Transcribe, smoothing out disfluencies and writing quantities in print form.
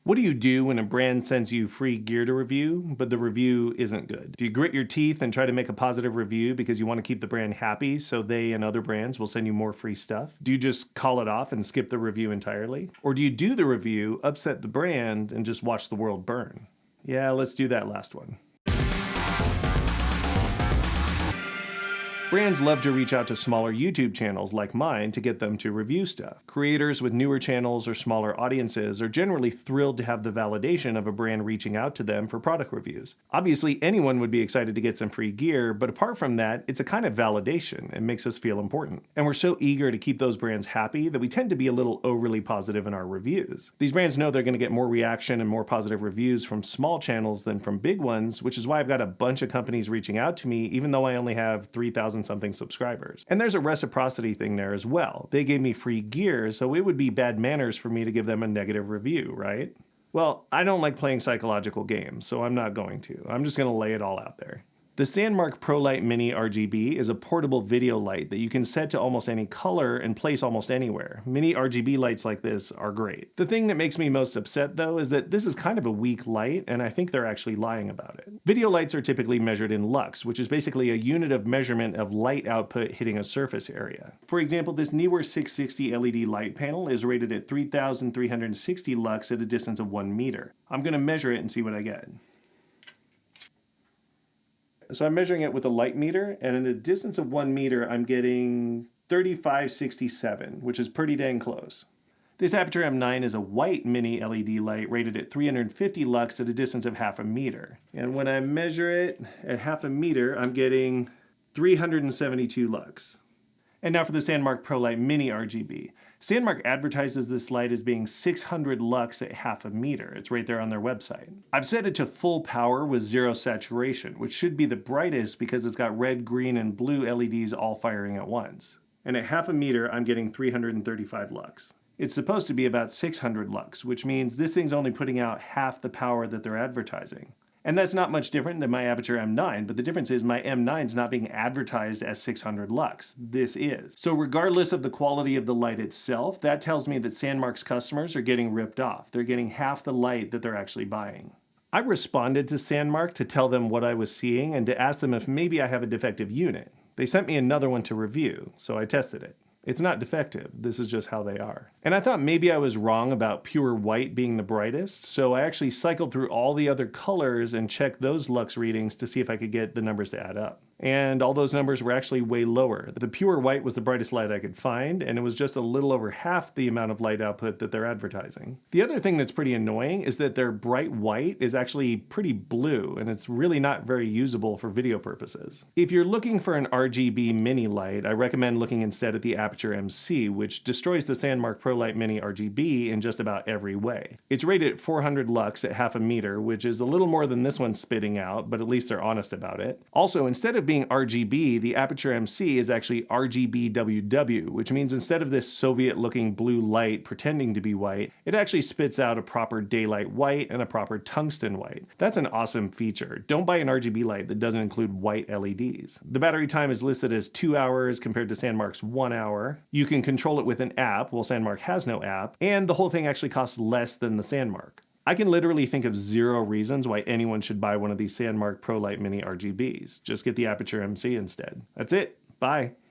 What do you do when a brand sends you free gear to review, but the review isn't good? Do you grit your teeth and try to make a positive review because you want to keep the brand happy so they and other brands will send you more free stuff? Do you just call it off and skip the review entirely? Or do you do the review, upset the brand, and just watch the world burn? Yeah, let's do that last one. Brands love to reach out to smaller YouTube channels like mine to get them to review stuff. Creators with newer channels or smaller audiences are generally thrilled to have the validation of a brand reaching out to them for product reviews. Obviously, anyone would be excited to get some free gear, but apart from that, it's a kind of validation. It makes us feel important. And we're so eager to keep those brands happy that we tend to be a little overly positive in our reviews. These brands know they're going to get more reaction and more positive reviews from small channels than from big ones, which is why I've got a bunch of companies reaching out to me, even though I only have 3,000 something subscribers. And there's a reciprocity thing there as well. They gave me free gear, so it would be bad manners for me to give them a negative review, right? Well, I don't like playing psychological games, so I'm not going to. I'm just going to lay it all out there. The Sandmarc Prolight Mini RGB is a portable video light that you can set to almost any color and place almost anywhere. Mini RGB lights like this are great. The thing that makes me most upset though is that this is kind of a weak light, and I think they're actually lying about it. Video lights are typically measured in lux, which is basically a unit of measurement of light output hitting a surface area. For example, this Neewer 660 LED light panel is rated at 3,360 lux at a distance of 1 meter. I'm going to measure it and see what I get. So I'm measuring it with a light meter, and at a distance of 1 meter, I'm getting 3567, which is pretty dang close. This Aputure M9 is a white mini LED light rated at 350 lux at a distance of half a meter. And when I measure it at half a meter, I'm getting 372 lux. And now for the Sandmarc Prolight Mini RGB. Sandmarc advertises this light as being 600 lux at half a meter. It's right there on their website. I've set it to full power with zero saturation, which should be the brightest because it's got red, green, and blue LEDs all firing at once. And at half a meter, I'm getting 335 lux. It's supposed to be about 600 lux, which means this thing's only putting out half the power that they're advertising. And that's not much different than my Aputure M9, but the difference is my M9 is not being advertised as 600 lux. This is. So regardless of the quality of the light itself, that tells me that Sandmarc's customers are getting ripped off. They're getting half the light that they're actually buying. I responded to Sandmarc to tell them what I was seeing and to ask them if maybe I have a defective unit. They sent me another one to review, so I tested it. It's not defective, this is just how they are. And I thought maybe I was wrong about pure white being the brightest, so I actually cycled through all the other colors and checked those lux readings to see if I could get the numbers to add up. And all those numbers were actually way lower. The pure white was the brightest light I could find, and it was just a little over half the amount of light output that they're advertising. The other thing that's pretty annoying is that their bright white is actually pretty blue, and it's really not very usable for video purposes. If you're looking for an RGB mini light, I recommend looking instead at the Aputure MC, which destroys the Sandmarc Prolight Mini RGB in just about every way. It's rated at 400 lux at half a meter, which is a little more than this one's spitting out, but at least they're honest about it. Also, instead of being RGB, the Aputure MC is actually RGBWW, which means instead of this Soviet-looking blue light pretending to be white, it actually spits out a proper daylight white and a proper tungsten white. That's an awesome feature. Don't buy an RGB light that doesn't include white LEDs. The battery time is listed as 2 hours compared to Sandmarc's 1 hour. You can control it with an app, well Sandmarc has no app, and the whole thing actually costs less than the Sandmarc. I can literally think of 0 reasons why anyone should buy one of these Sandmarc Prolight Mini RGBs. Just get the Aputure MC instead. That's it. Bye.